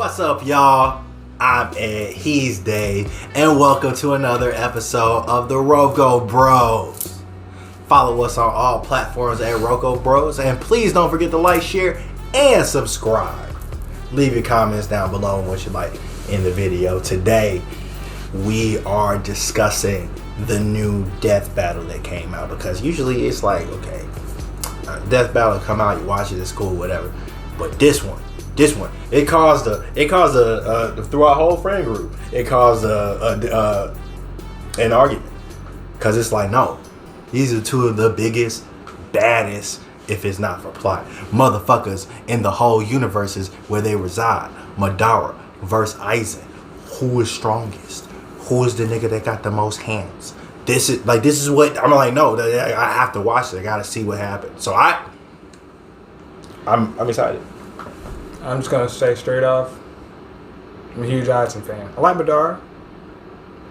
What's up, y'all? I'm Ed, he's Dave, and welcome to another episode of the Roko Bros. Follow us on all platforms at Roko Bros, and please don't forget to like, share, and subscribe. Leave your comments down below on what you like in the video. Today, we are discussing the new death battle that came out, because usually it's like, okay, death battle come out, you watch it, it's cool, whatever. But this one, it caused through our whole friend group, it caused an argument, because it's like, no, these are two of the biggest, baddest, if it's not for plot, motherfuckers in the whole universes where they reside. Madara versus Aizen. Who is strongest? Who is the nigga that got the most hands? This is what I'm like. No, I have to watch it. I gotta see what happens. So I'm excited. I'm just gonna say straight off, I'm a huge Aizen fan. I like Madara,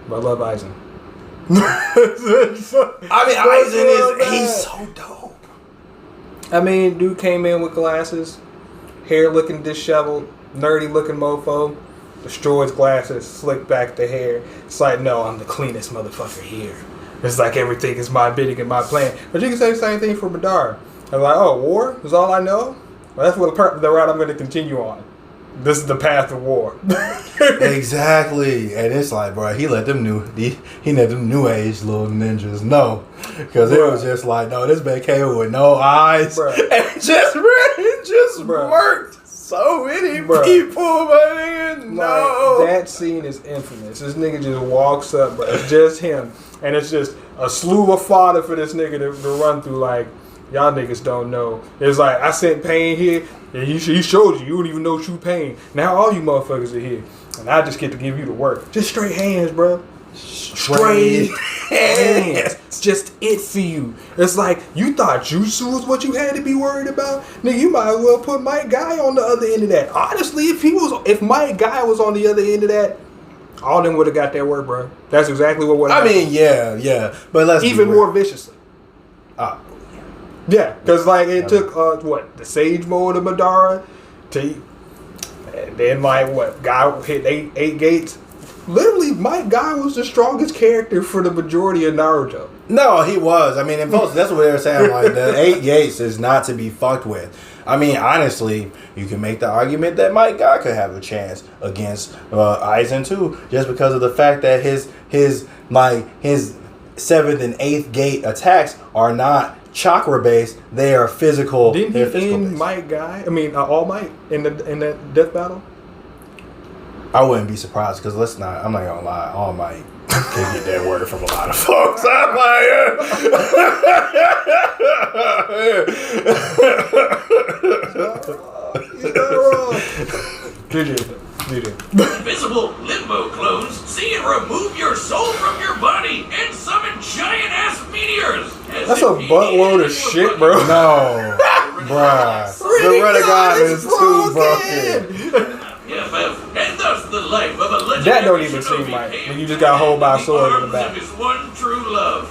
but I love Aizen. Aizen he's so dope. I mean, dude came in with glasses, hair looking disheveled, nerdy looking mofo, destroys glasses, slick back the hair. It's like, no, I'm the cleanest motherfucker here. It's like everything is my bidding and my plan. But you can say the same thing for Madara. I'm like, oh, war is all I know? Well, that's what the route I'm going to continue on. This is the path of war. Exactly. And it's like, bro, he let them new age little ninjas know. Because it was just like, no, this man came with no eyes. Bruh. And it just worked. So many people, my nigga, no. Like, that scene is infamous. This nigga just walks up, bro. It's just him. And it's just a slew of fodder for this nigga to run through. Like, y'all niggas don't know. It's like, I sent Pain here, and he showed you. You don't even know true pain. Now all you motherfuckers are here. And I just get to give you the work. Just straight hands, bro. Straight hands. It's just it for you. It's like, you thought jutsu was what you had to be worried about? Nigga, you might as well put Mike Guy on the other end of that. Honestly, if Mike Guy was on the other end of that, all of them would have got that work, bro. That's exactly what would have happened. I mean, yeah. But let's even more viciously. Yeah, because like it took the Sage mode of Madara to, and then Guy hit eight gates. Literally, Mike Guy was the strongest character for the majority of Naruto. No, he was. I mean, in post, that's what they were saying. Like, the 8 gates is not to be fucked with. I mean, honestly, you can make the argument that Mike Guy could have a chance against Aizen too, just because of the fact that his 7th and 8th gate attacks are not chakra based; they are physical. Didn't he end Mike Guy? I mean, All Might in that death battle. I wouldn't be surprised, because I'm not gonna lie, All Might can get that word from a lot of folks. I'm Invisible limbo clones see and remove your soul from your body and summon giant ass meteors. That's a buttload of shit, bro. No, bruh. The Renegade is too broken. And thus the life of a legendary that don't even seem right when you just got hold by a sword in the back. His one true love.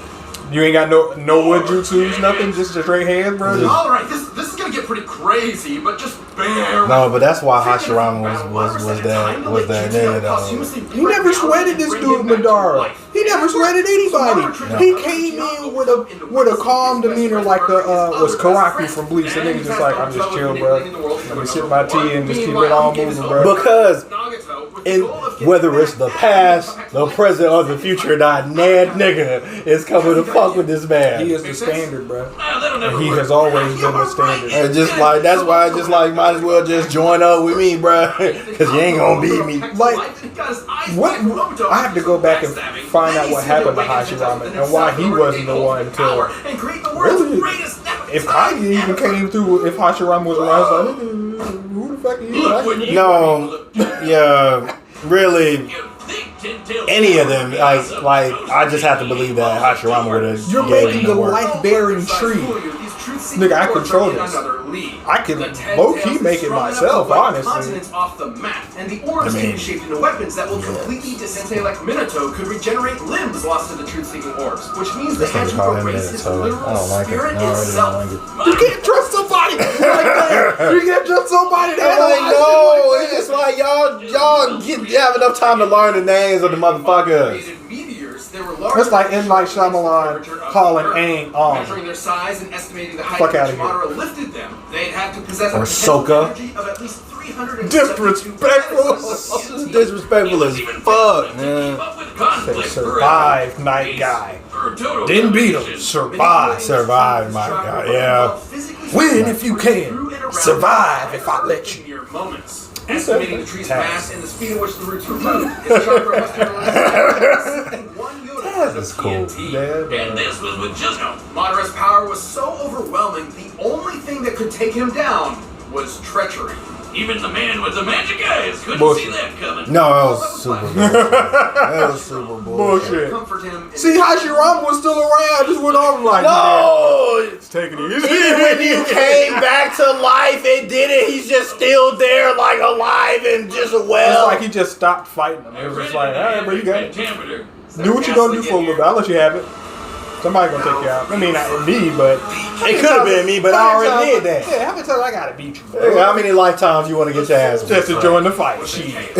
You ain't got no wood jutsus, nothing, just straight hands, bro. Alright, this is gonna get pretty crazy, but just bear. No, but that's why Hashirama was that nigga though. He never sweated this dude Madara. He never sweated anybody. No. He came in with a calm demeanor like was Karaku from Bleach. The nigga just like, I'm just chill, bro. Let me sip my tea and just keep it all moving, bro. Because whether it's the past, the present, or the future, that nigga is coming to fuck with this man. He is the standard, bro. And he has always been the standard. And just like, that's why I just like, might as well just join up with me, bro. Because you ain't gonna beat me. Like, what? I have to go back and find out what happened to Hashirama and why he wasn't the one to. Really? If Kage even came through, if Hashirama was around, it's like, who the fuck are you? No, yeah, really. Any of them, like I just have to believe that Hashirama would have. You're making a life-bearing tree. truth-seeking Nigga, I force control are in this. another league. I can The Ten low-key Tails make is it strong enough myself, to wipe honestly. continents off the map, and the orbs can be shaped into weapons that will completely disentay, like Minato could regenerate limbs lost to the truth-seeking orbs, which means the This nigga hedge call will him erase his Minato. I literal don't like it. spirit No, I really itself. don't like it. You can't trust somebody like that. You can't trust somebody that I'm like, analyzes no, like it's that. just like y'all have enough time to learn the names of the motherfuckers. Meteors, they were large. That's like M. Night Shyamalan calling Aang on. Measuring their size and estimating the height Fuck at outta which here. Madara lifted them, they'd have to possess Or a potential Sokka. energy of at least 372 Disrespectful. TNT. Disrespectful as fuck, man. They survived, night guy. Didn't beat him. Survive. Survive, my God, yeah. Win if you can. Survive if I let you. Mere moments. Estimating the tree's mass and the speed at which the roots were moved, his chakra must have released 1 Yoda That's of cool. TNT. Yeah, And this was with just no. Madara's power was so overwhelming, the only thing that could take him down was treachery. Even the man with the magic eyes couldn't Bullshit. see that coming. No, that was super bullshit. That was super bullshit. Bullshit. Comfort him. See, Hashirama was still around. Just went over like, No! it's taking it easy. Even when you came back to life and did it, he's just still there, like alive and just It's well. like he just stopped fighting him. It was just like, all right, bro, you got it. Pentameter. Do what you gonna do for a little bit. I'll let you have it. Somebody gonna take you out. I mean, not me, but It could have been me, but I already did that. Yeah, how many times I gotta beat you, bro? How many lifetimes you want to get your ass Just to whooped? join the fight. Shit.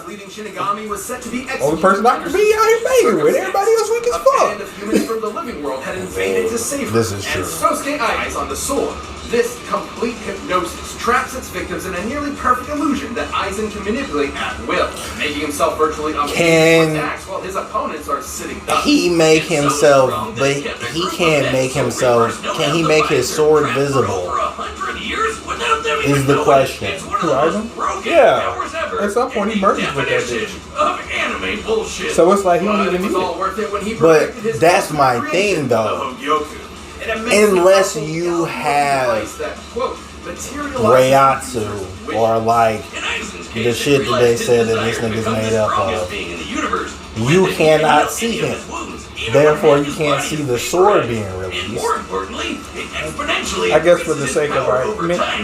Leading Shinigami was set to be Only person I can be out here banging with. Everybody else weak as A band fuck. of humans from the living world had invaded to save her. This is true. And Sosuke eyes on the sword. This complete hypnosis traps its victims in a nearly perfect illusion that Aizen can manipulate at will, making himself virtually Can- unable to attacks while his opponents are sitting ducks. He make himself, but he can't make himself. Can he make his sword visible? Is the question. Who, Aizen? Yeah. At some point, he merges with that bitch. Of anime bullshit. So it's like he don't even It was need all it. worth it when he But perfected his that's master my creation thing, though. of Hogyoku. An immensely Unless powerful you galvanized have device that, quote, materializes Reiatsu or like the shit that they said that this nigga's made up of. You cannot see him. Therefore, you can't see the sword being released. More importantly, it exponentially I guess for the sake of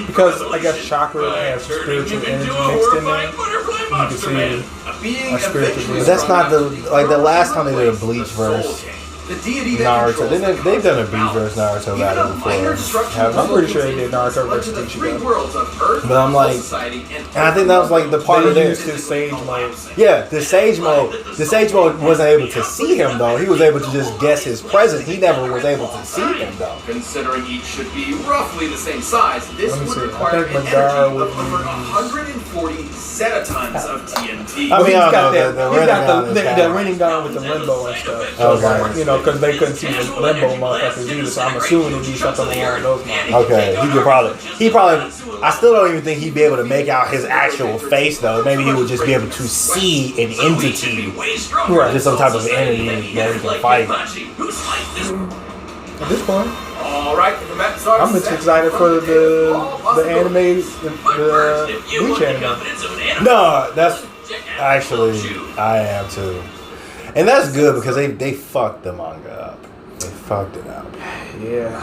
because I guess chakra has spiritual energy mixed in there. You can see a spiritual being. But that's not the last time they did a Bleach verse Naruto. They've done a Bleach verse Naruto battle before. Haven't I'm they? pretty sure they did Naruto versus Ichigo. But I'm like, and I think that was like the part of They this. used his sage mode. Yeah, the sage mode wasn't able to see him though. He was able to just guess his presence. He never was able to see him though. Considering each should be roughly the same size, this Let me would see. I require think an Madara energy would of over 140 zetatons of TNT. I mean, He's I got don't know, that. the He's got Rinnegan the is kinda- Rinnegan with the limbo and stuff. So Okay. like, you know, because they couldn't see the limbo motherfuckers either. So I'm assuming it'd be something along those lines. Okay, he probably. I still don't even think he'd be able to make out his actual face though. Maybe he would just be able to see an entity, Right. just some type of entity that he can fight. At this point, All right, the maps are I'm just set. excited for the anime, the Bleach anime. No, that's actually I am too, and that's good because they fucked the manga up. They fucked it up. Yeah,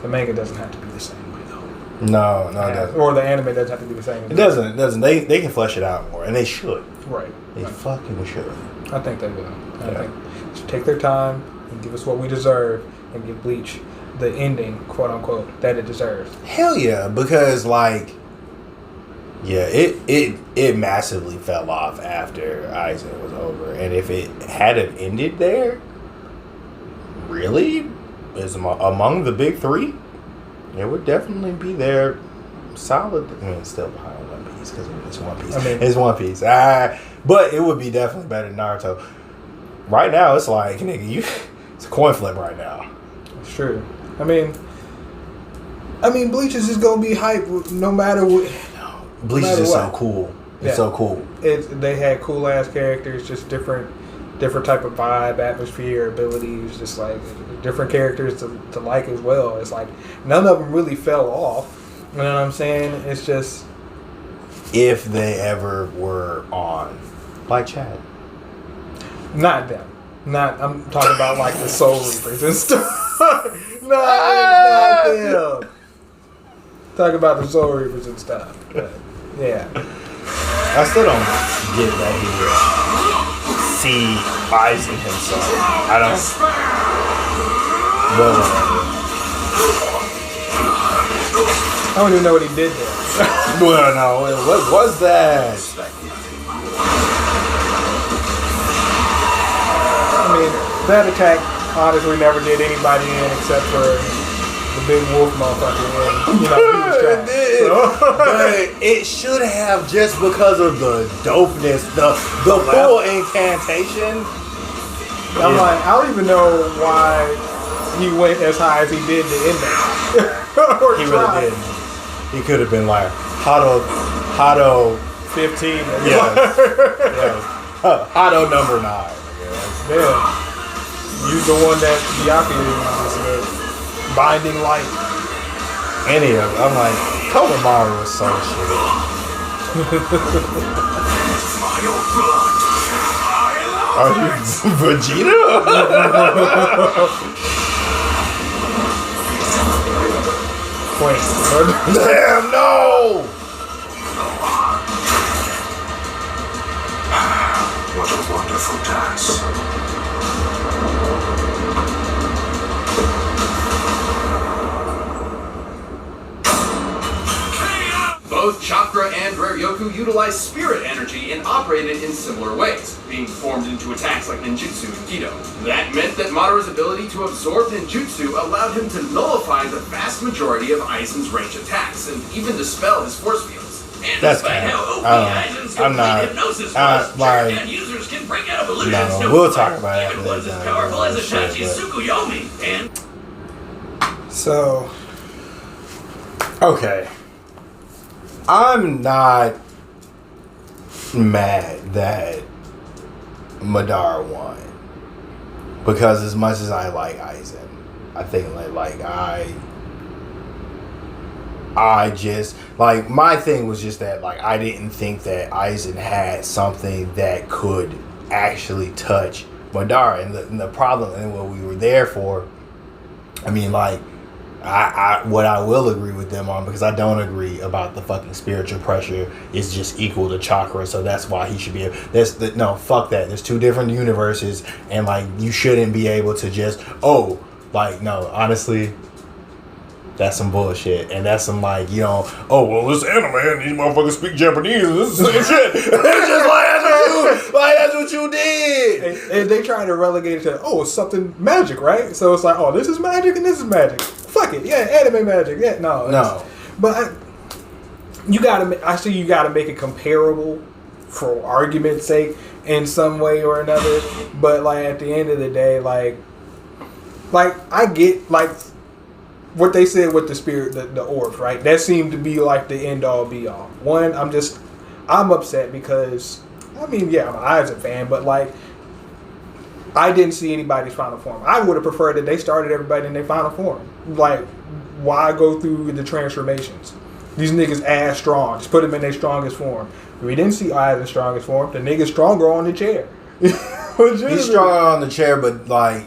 the manga doesn't have to be the same way though. No, it doesn't. Or the anime doesn't have to be the same. It doesn't. They can flesh it out more, and they should. Right. They fucking should. I think they will. I Yeah. think they should take their time and give us what we deserve and give Bleach the ending, quote unquote, that it deserves. Hell yeah, because like, yeah, it massively fell off after Aizen was over, and if it hadn't ended there, really, is among the big three, it would definitely be there, solid. I mean, it's still behind One Piece because it's One Piece. I mean- It's One Piece. But it would be definitely better than Naruto. Right now, it's like nigga, it's a coin flip right now. It's true. I mean, Bleach is just gonna be hype no matter what. Bleach No is matter just so what. cool. It's Yeah. so cool. They had cool ass characters, just different type of vibe, atmosphere, abilities, just like different characters to like as well. It's like none of them really fell off. You know what I'm saying? It's just If they ever were on, like Chad. not them. Not I'm talking about like the Soul Reapers and stuff. No, them. Talk about the Soul Reapers and stuff. But, yeah. I still don't get that he would see Aizen himself. I don't. But I don't even know what he did there. well, no. What was that? I mean, that attack honestly never did anybody in except for the big wolf motherfucker. And, he was trash. But it should have just because of the dopeness, the full incantation. I'm like, I don't even know why he went as high as he did to end that. He really did. He could have been like Hado 15. Yeah. Hado number 9. Yeah. Use the one that Byakuya uses, Binding Light. Any of them. I'm like, Konomaru was so shitty. Are you Vegeta? Wait. Damn, no! What a wonderful dance. Both Chakra and Raryoku utilize spirit energy and operated in similar ways, being formed into attacks like ninjutsu and Kido. That meant that Madara's ability to absorb ninjutsu allowed him to nullify the vast majority of Aizen's range attacks and even dispel his force fields. And That's despite kind how of- OP I don't know. Aizen's I'm not- complete hypnosis I- was, like- Sharingan users can break out of illusions. No, we'll talk about it even after ones that, as powerful as shit, Itachi's but- Tsukuyomi. And So, Okay. I'm not mad that Madara won. Because as much as I like Aizen, I think I just like my thing was just that like I didn't think that Aizen had something that could actually touch Madara, and the problem and what we were there for. I mean, like what I will agree with them on, because I don't agree about the fucking spiritual pressure is just equal to chakra, so that's why he should be able, no, fuck that. There's two different universes, and like you shouldn't be able to just no, honestly, that's some bullshit, and that's some like, this anime and these motherfuckers speak Japanese and this is the same shit. It's just that's what you did. and they try to relegate it to, it's something magic, right? So it's like, this is magic and this is magic. Fuck it, yeah, anime magic, yeah, no. But you gotta make it comparable for argument's sake in some way or another. But like at the end of the day, like I get like what they said with the spirit, the orbs, right? That seemed to be like the end all be all. One, I'm upset because I'm an Aizen fan, but like I didn't see anybody's final form. I would have preferred that they started everybody in their final form. Like, why go through the transformations? These niggas ass strong. Just put them in their strongest form. We didn't see Aizen's strongest form. The nigga's stronger on the chair. He's stronger on the chair, but like,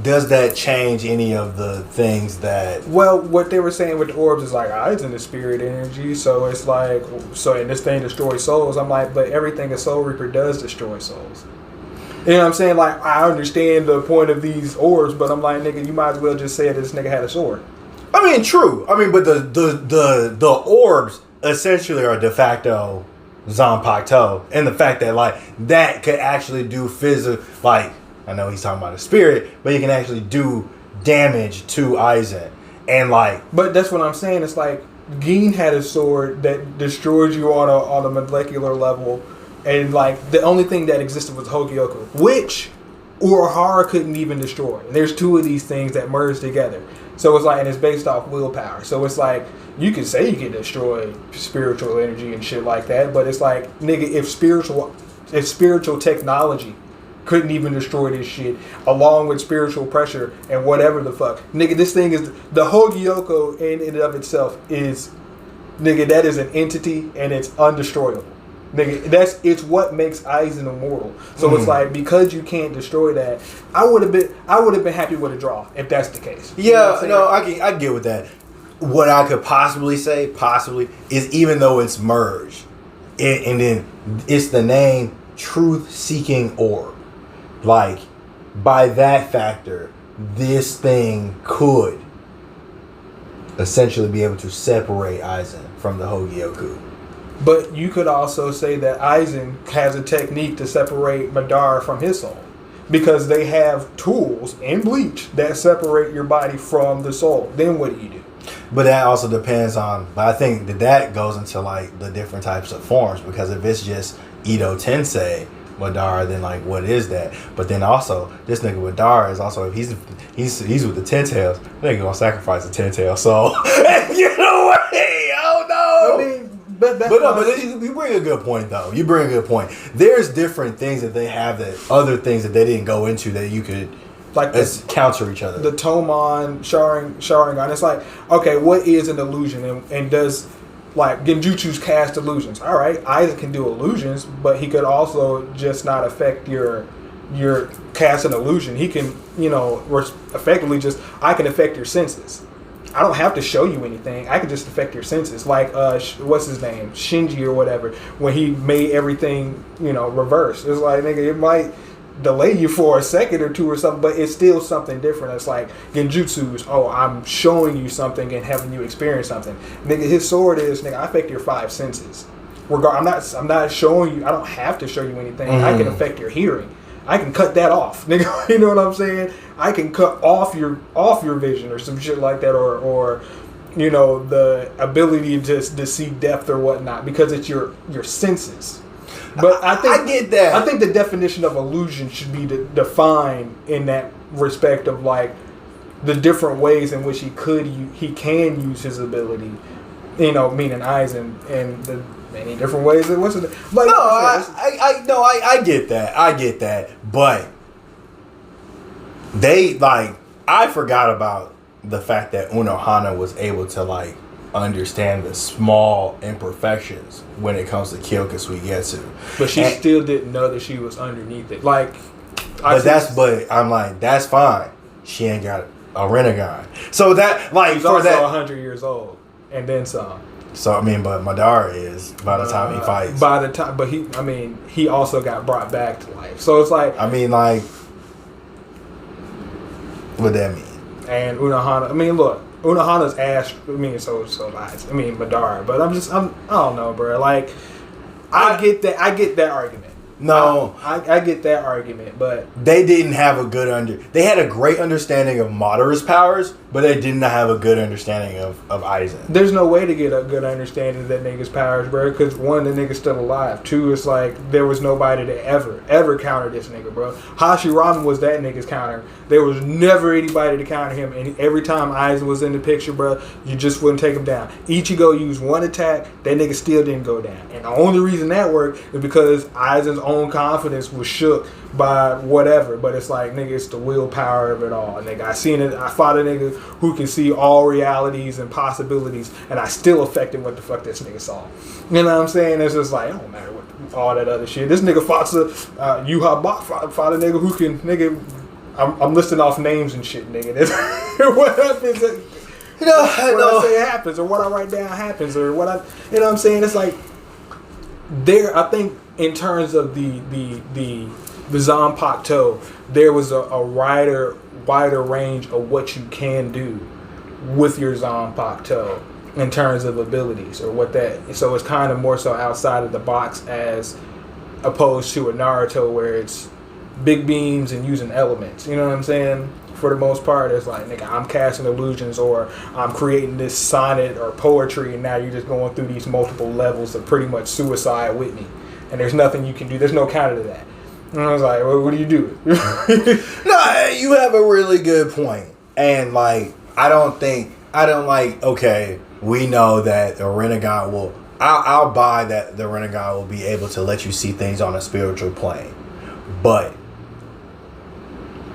does that change any of the things that? Well, what they were saying with the orbs is like, Aizen is spirit energy, so it's like, and this thing destroys souls. I'm like, but everything a Soul Reaper does destroy souls. You know what I'm saying? Like, I understand the point of these orbs, but I'm like, nigga, you might as well just say that this nigga had a sword. I mean, true. I mean, but the orbs essentially are de facto Zanpakuto, and the fact that like that could actually do physical, like I know he's talking about a spirit, but he can actually do damage to Aizen, and like. But that's what I'm saying. It's like Gin had a sword that destroyed you on a molecular level. And like the only thing that existed was Hokage, which Urahara couldn't even destroy. There's two of these things that merge together. So it's like, and it's based off willpower. So it's like you can say you can destroy spiritual energy and shit like that, but it's like, nigga, if spiritual technology couldn't even destroy this shit, along with spiritual pressure and whatever the fuck, nigga, this thing is the Hokage in and of itself is, nigga, that is an entity and it's undestroyable. Nigga, it's what makes Aizen immortal. So it's like, because you can't destroy that, I would have been happy with a draw if that's the case. Yeah, no, I get with that. What I could possibly say, is even though it's merged, and then it's the name Truth Seeking Orb. Like, by that factor, this thing could essentially be able to separate Aizen from the Hogyoku. But you could also say that Aizen has a technique to separate Madara from his soul. Because they have tools in Bleach that separate your body from the soul. Then what do you do? But that also depends on, but I think that goes into like the different types of forms, because if it's just Ito Tensei Madara, then like what is that? But then also this nigga Madara is also, if he's with the Ten Tails, they gonna sacrifice the Ten Tails. So you know what? Oh no. I mean, but you bring a good point though. You bring a good point. There's different things that they have, that other things that they didn't go into that you could like counter each other. The Tomon Sharingan. It's like, okay, what is an illusion, and does like Genjutsu's cast illusions? All right, Aizen can do illusions, but he could also just not affect your cast an illusion. He can, effectively just, I can affect your senses. I don't have to show you anything. I can just affect your senses. Like, what's his name? Shinji or whatever. When he made everything, reverse. It's like, nigga, it might delay you for a second or two or something, but it's still something different. It's like Genjutsu's, I'm showing you something and having you experience something. Nigga, his sword is, I affect your 5 senses. I'm not showing you, I don't have to show you anything. I can affect your hearing. I can cut that off, nigga. You know what I'm saying? I can cut off your vision or some shit like that, or the ability to see depth or whatnot, because it's your senses. But I get that. I think the definition of illusion should be defined in that respect of like the different ways in which he can use his ability. Meaning Aizen, and the many different ways. It wasn't like I get that. I get that. But they I forgot about the fact that Unohana was able to understand the small imperfections when it comes to Kyoka Suigetsu. But she still didn't know that she was underneath it. But I'm like, that's fine. She ain't got a Rinnegan. So that she's also 100 years old and then some. So I mean, but Madara is by the time he fights. He also got brought back to life. So it's like, what that mean? And Unohana. Look, Unohana's ass. So Madara. But I don't know, bro. Like, I get that argument. No, I get that argument, but they didn't have a good They had a great understanding of Madara's powers, but they did not have a good understanding of Aizen. There's no way to get a good understanding of that nigga's powers, bro. Because one, the nigga's still alive. Two, it's like there was nobody to ever counter this nigga, bro. Hashirama was that nigga's counter. There was never anybody to counter him, and every time Aizen was in the picture, bro, you just wouldn't take him down. Ichigo used one attack, that nigga still didn't go down, and the only reason that worked is because Aizen's own confidence was shook by whatever. But it's like, nigga, it's the willpower of it all. Nigga, I fought a nigga who can see all realities and possibilities, and I still affected what the fuck this nigga saw. You know what I'm saying? It's just like, it don't matter what all that other shit. This nigga fought Yuha Bach fought a nigga who can, nigga, I'm listing off names and shit, nigga. What happens? What I say happens, or what I write down happens, or what I, you know what I'm saying? It's like, I think in terms of the Zanpakuto, there was a wider range of what you can do with your Zanpakuto in terms of abilities, or what that. So it's kind of more so outside of the box as opposed to a Naruto where it's big beams and using elements. You know what I'm saying? For the most part, it's like, nigga, I'm casting illusions, or I'm creating this sonnet or poetry, and now you're just going through these multiple levels of pretty much suicide with me, and there's nothing you can do. There's no counter to that. And I was like, well, what do you do? No, you have a really good point. And okay, we know that the Rinnegan will, I'll buy that the Rinnegan will be able to let you see things on a spiritual plane. But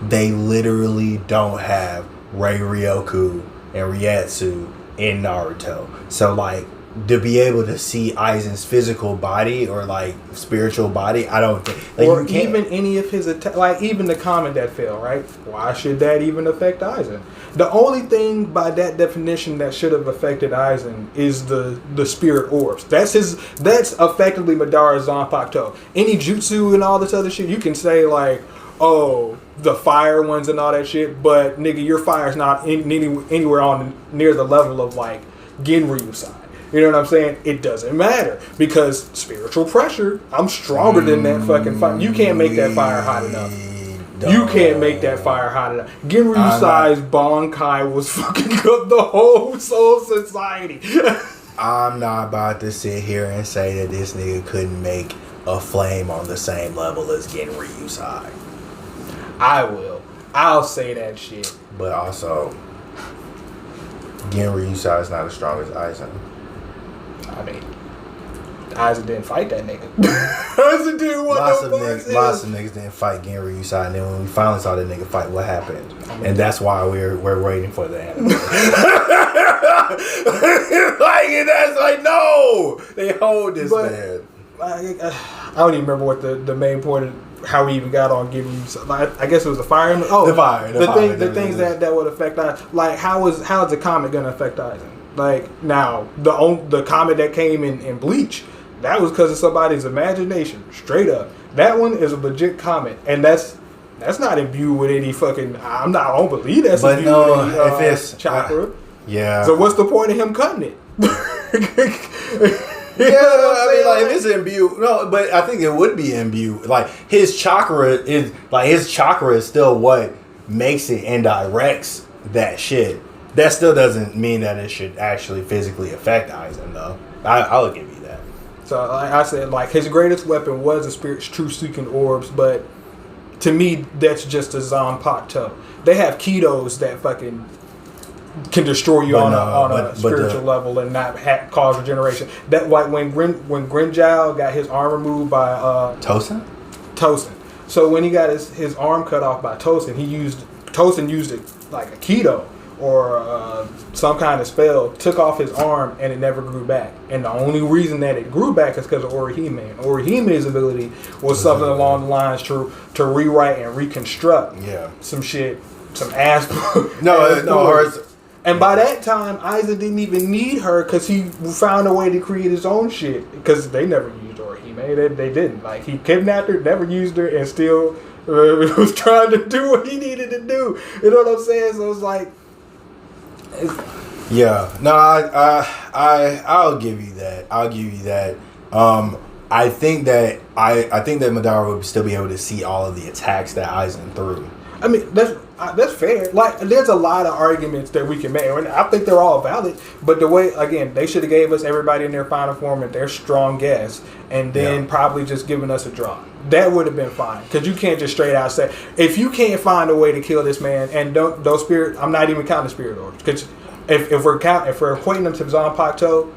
they literally don't have Rei Ryoku and Ryetsu in Naruto. So to be able to see Aizen's physical body or like spiritual body, I don't think. Like, or you can't. even any of his like even the comment that fell, right? Why should that even affect Aizen? The only thing by that definition that should have affected Aizen is the spirit orbs. That's effectively Madara's Zanpakuto. Any jutsu and all this other shit, you can say like, oh, the fire ones and all that shit, but nigga, your fire's not anywhere on near the level of like Genryu side. You know what I'm saying? It doesn't matter because spiritual pressure. I'm stronger than that fucking fire. You can't make that fire hot enough. You can't make that fire hot enough. Genryu size Bankai was fucking up the whole Soul Society. I'm not about to sit here and say that this nigga couldn't make a flame on the same level as Genryu side. I will. I'll say that shit. But also, Genryu side is not as strong as Aizen. I mean, Aizen didn't fight that nigga. Aizen didn't want Lots no of niggas didn't fight Genryu side, and then when we finally saw that nigga fight, what happened? And that's why we're waiting for the anime. That's like no, they hold this man. I don't even remember what the main point of how we even got on Genryu. Like, I guess it was the fire. Oh, the fire. The things that would affect Aizen. Like how is the comet gonna affect Aizen? Like now the comet that came in Bleach, that was because of somebody's imagination. Straight up, that one is a legit comet, and that's not imbued with any fucking. I don't believe that's but imbued no, with any, if it's chakra. Yeah. So what's the point of him cutting it? Yeah, I mean, like if it's imbued, no, but I think it would be imbued. Like his chakra is still what makes it and directs that shit. That still doesn't mean that it should actually physically affect Aizen, though. I'll give you that. So, like I said, like his greatest weapon was the spirit's truth-seeking orbs, but to me, that's just a Zanpakuto. They have Kidos that fucking can destroy you on a spiritual level and not cause regeneration. That like when Grinjal got his arm removed by Tosin. So when he got his arm cut off by Tosin used it like a Kido or some kind of spell, took off his arm, and it never grew back. And the only reason that it grew back is because of Orihime. And Orihime's ability was something along the lines to rewrite and reconstruct some shit, some ass. And by that time, Aizen didn't even need her because he found a way to create his own shit. Because they never used Orihime. They didn't. Like, he kidnapped her, never used her, and still was trying to do what he needed to do. You know what I'm saying? So it's like... I'll give you that. I think that Madara would still be able to see all of the attacks that Aizen threw. I mean, that's fair. Like, there's a lot of arguments that we can make, and I think they're all valid. But the way, again, they should have gave us everybody in their final form and their strong guess, and then probably just given us a draw. That would have been fine, because you can't just straight out say, if you can't find a way to kill this man, and those spirit, I'm not even counting spirit orbs, because if we're equating them to Zanpakuto,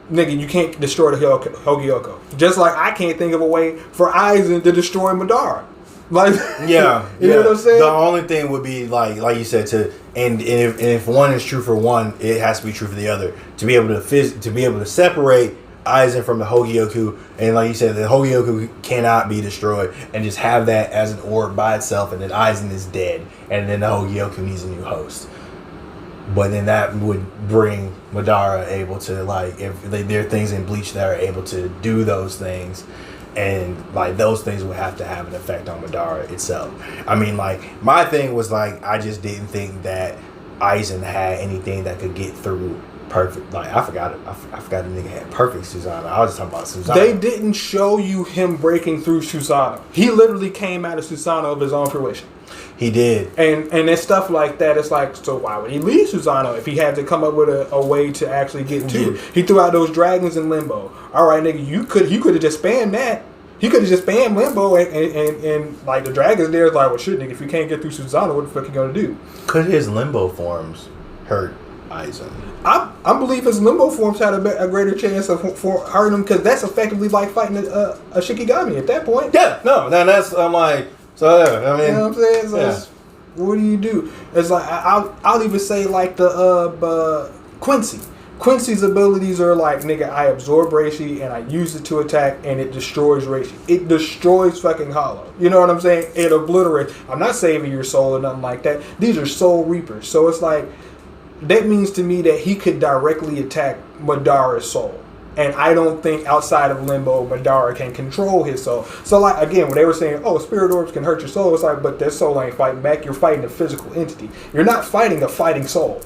nigga, you can't destroy the Hogyoko. Just like I can't think of a way for Aizen to destroy Madara. Like, you know what I'm saying? The only thing would be like you said, and if one is true for one, it has to be true for the other. To be able to separate Aizen from the Hogyoku, and like you said, the Hogyoku cannot be destroyed, and just have that as an orb by itself, and then Aizen is dead, and then the Hogyoku needs a new host. But then that would bring Madara able to, like, if there are things in Bleach that are able to do those things, and like those things would have to have an effect on Madara itself. I mean, like, my thing was like, I just didn't think that Aizen had anything that could get through perfect. Like, I forgot the nigga had perfect Susanoo. I was just talking about Susanoo. They didn't show you him breaking through Susanoo. He literally came out of Susanoo of his own fruition. He did. And it's stuff like that. It's like, so why would he leave Susanoo if he had to come up with a way to actually get to it? He threw out those dragons in Limbo. All right, nigga, he could have just spammed that. He could have just spammed Limbo and like the dragons there is like, well, shit, nigga, if you can't get through Susanoo, what the fuck you gonna do? Could his Limbo forms hurt Aizen? I believe his Limbo forms had a greater chance of hurting him, because that's effectively like fighting a Shikigami at that point. Yeah, no, that's, I'm like, so I mean, you know what I'm saying? So what do you do? It's like I'll even say like the Quincy. Quincy's abilities are like, nigga, I absorb Reishi and I use it to attack and it destroys Reishi. It destroys fucking Hollow. You know what I'm saying? It obliterates. I'm not saving your soul or nothing like that. These are soul reapers. So it's like, that means to me that he could directly attack Madara's soul. And I don't think outside of Limbo, Madara can control his soul. So, like, again, when they were saying, oh, spirit orbs can hurt your soul, it's like, but that soul ain't fighting back. You're fighting a physical entity. You're not fighting a fighting soul.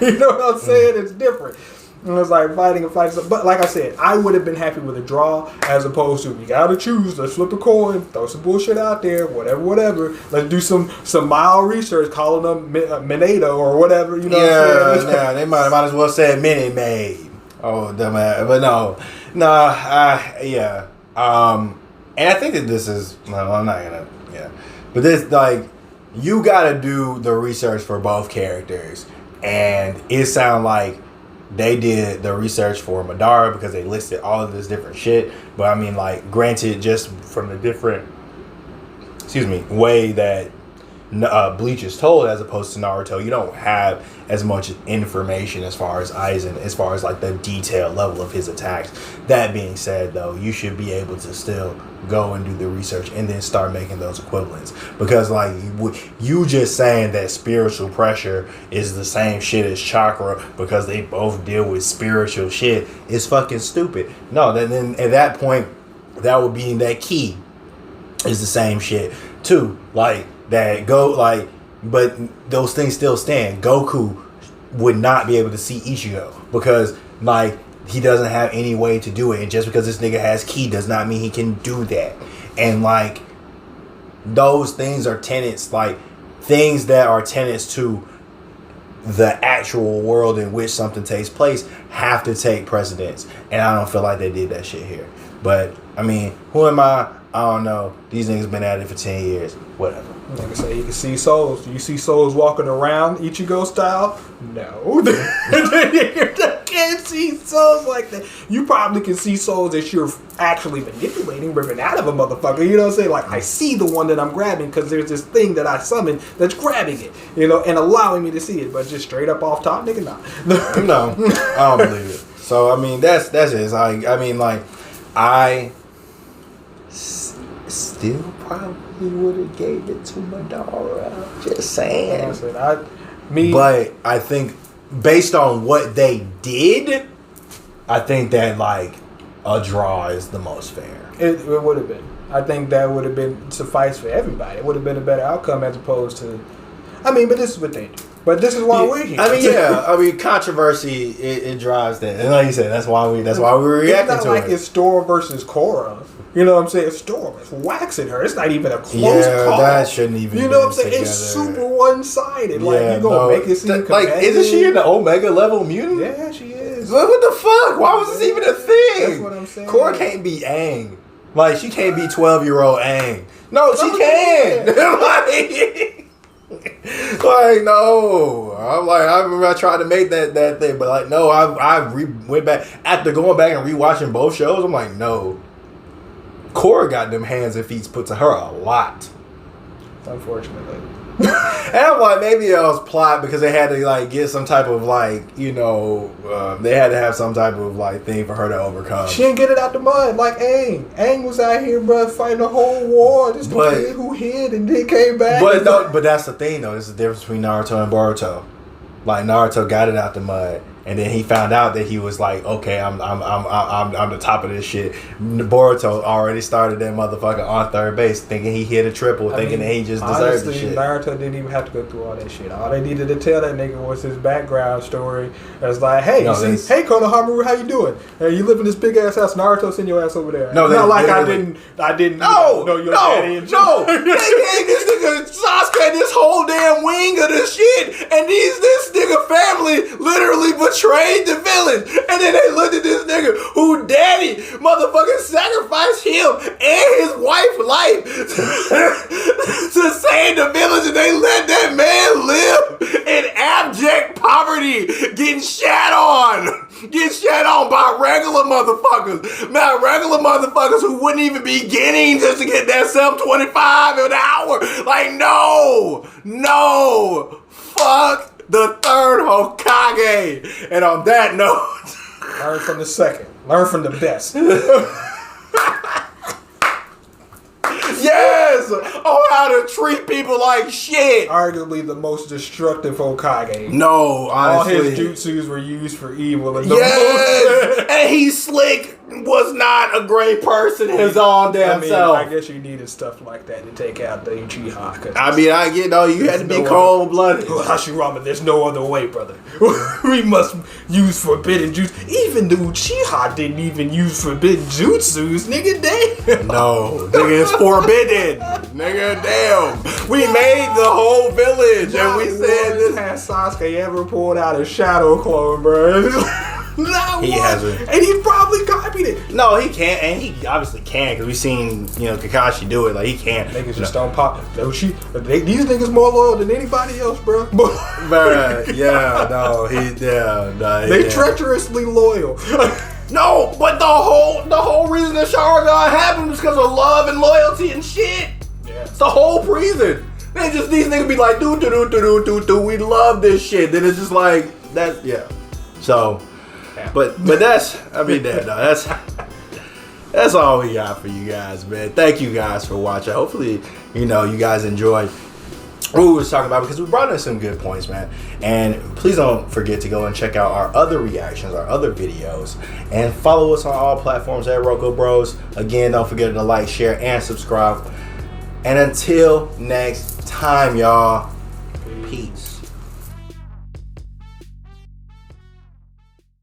You know what I'm saying? It's different. And it's like fighting a fighting soul. But like I said, I would have been happy with a draw as opposed to, you got to choose. Let's flip a coin. Throw some bullshit out there. Whatever. Let's do some mild research, calling them Minato or whatever. You know what I'm saying? Yeah, they might as well say Minute Maid. Oh, dumbass. But yeah. And I think that this is, well, I'm not gonna, yeah. But this, like, you gotta do the research for both characters. And it sounded like they did the research for Madara because they listed all of this different shit. But I mean, like, granted, just from the different, way that Bleach is told as opposed to Naruto, you don't have as much information as far as Aizen, as far as like the detailed level of his attacks. That being said, though, you should be able to still go and do the research and then start making those equivalents, because like you just saying that spiritual pressure is the same shit as chakra because they both deal with spiritual shit is fucking stupid. No, then at that point that would be that key is the same shit too, like that go like, but those things still stand. Goku would not be able to see Ichigo because like he doesn't have any way to do it, and just because this nigga has ki does not mean he can do that. And like those things are tenets, like things that are tenets to the actual world in which something takes place have to take precedence, and I don't feel like they did that shit here. But I mean, who am I don't know. These niggas been at it for 10 years. Whatever. Like I say, you can see souls. Do you see souls walking around Ichigo style? No. You can't see souls like that. You probably can see souls that you're actually manipulating, ripping out of a motherfucker. You know what I'm saying? Like, I see the one that I'm grabbing because there's this thing that I summoned that's grabbing it, you know, and allowing me to see it. But just straight up off top, nigga, nah. No, I don't believe it. So, I mean, that's it. It's like, I mean, like, I still probably would have gave it to Madara. Just saying. But I think based on what they did, I think that like a draw is the most fair. It would have been. I think that would have been suffice for everybody. It would have been a better outcome as opposed to. I mean, but this is what they do. But this is why we're here. I mean, yeah. I mean, controversy it drives that, and like you said, that's why we're reacting to it. It's not like it's Storm versus Korra. You know what I'm saying? Storm is waxing her. It's not even a close call. That shouldn't even. You know what I'm saying? Together. It's super one-sided. Like you gonna make it seem like, isn't she in the Omega level mutant? Yeah, she is. What the fuck? Why was this even a thing? That's what I'm saying. Korra can't be Aang. Like she can't be 12-year-old Aang. No, she can. Like no, I'm like I remember I tried to make that thing, but like no, I went back after going back and rewatching both shows. I'm like no, Korra got them hands and feet put to her a lot, unfortunately. And I'm like maybe it was plot because they had to like get some type of like they had to have some type of like thing for her to overcome. She didn't get it out the mud like Aang. Aang was out here, bro, fighting the whole war. Just the kid who hid and then came back. But that's the thing though. There's a difference between Naruto and Boruto. Like Naruto got it out the mud, and then he found out that he was like, okay, I'm the top of this shit. Boruto already started that motherfucker on third base, thinking he hit a triple, thinking that he just deserved the shit. Naruto didn't even have to go through all that shit. All they needed to tell that nigga was his background story. It's like, hey, hey Konohamaru, how you doing? Hey, you live in this big ass house. Naruto, send your ass over there. No, not like I didn't. No, know your daddy and no. They gave this nigga Sasuke this whole damn wing of this shit, and this nigga family literally betrayed the village, and then they looked at this nigga who daddy motherfucking sacrificed him and his wife's life to save the village, and they let that man live in abject poverty, getting shat on by regular motherfuckers. Man, regular motherfuckers who wouldn't even be getting just to get that $7.25 an hour. Like, no, fuck the third Hokage. And on that note, learn from the second. Learn from the best. yes, on how to treat people like shit. Arguably the most destructive Hokage. No, honestly. All his jutsus were used for evil. And yes, and he's slick. Was not a great person his own damn self. I guess you needed stuff like that to take out the Uchiha. I mean, you had to be cold blooded. Hashirama, there's no other way, brother. We must use forbidden jutsu. Even the Uchiha didn't even use forbidden jutsus, nigga. Damn. No, nigga, it's forbidden. Nigga, damn. We made the whole village, and we said this. Has Sasuke ever pulled out a shadow clone, bro? Not he one. hasn't. And he probably copied it. No, he can't, and he obviously can, because we've seen, Kakashi do it. Like, he can't. Niggas just don't pop. These niggas more loyal than anybody else, bro. Bruh, They treacherously loyal. No, but the whole reason the Sharingan happened was because of love and loyalty and shit. Yeah. It's the whole reason. These niggas be like, do, we love this shit. Then it's just like, that's, yeah. So, but that's all we got for you guys, man. Thank you guys for watching. Hopefully, you guys enjoyed what we was talking about, because we brought in some good points, man. And please don't forget to go and check out our other reactions, our other videos, and follow us on all platforms at Roko Bros. Again, don't forget to like, share, and subscribe. And until next time, y'all, peace.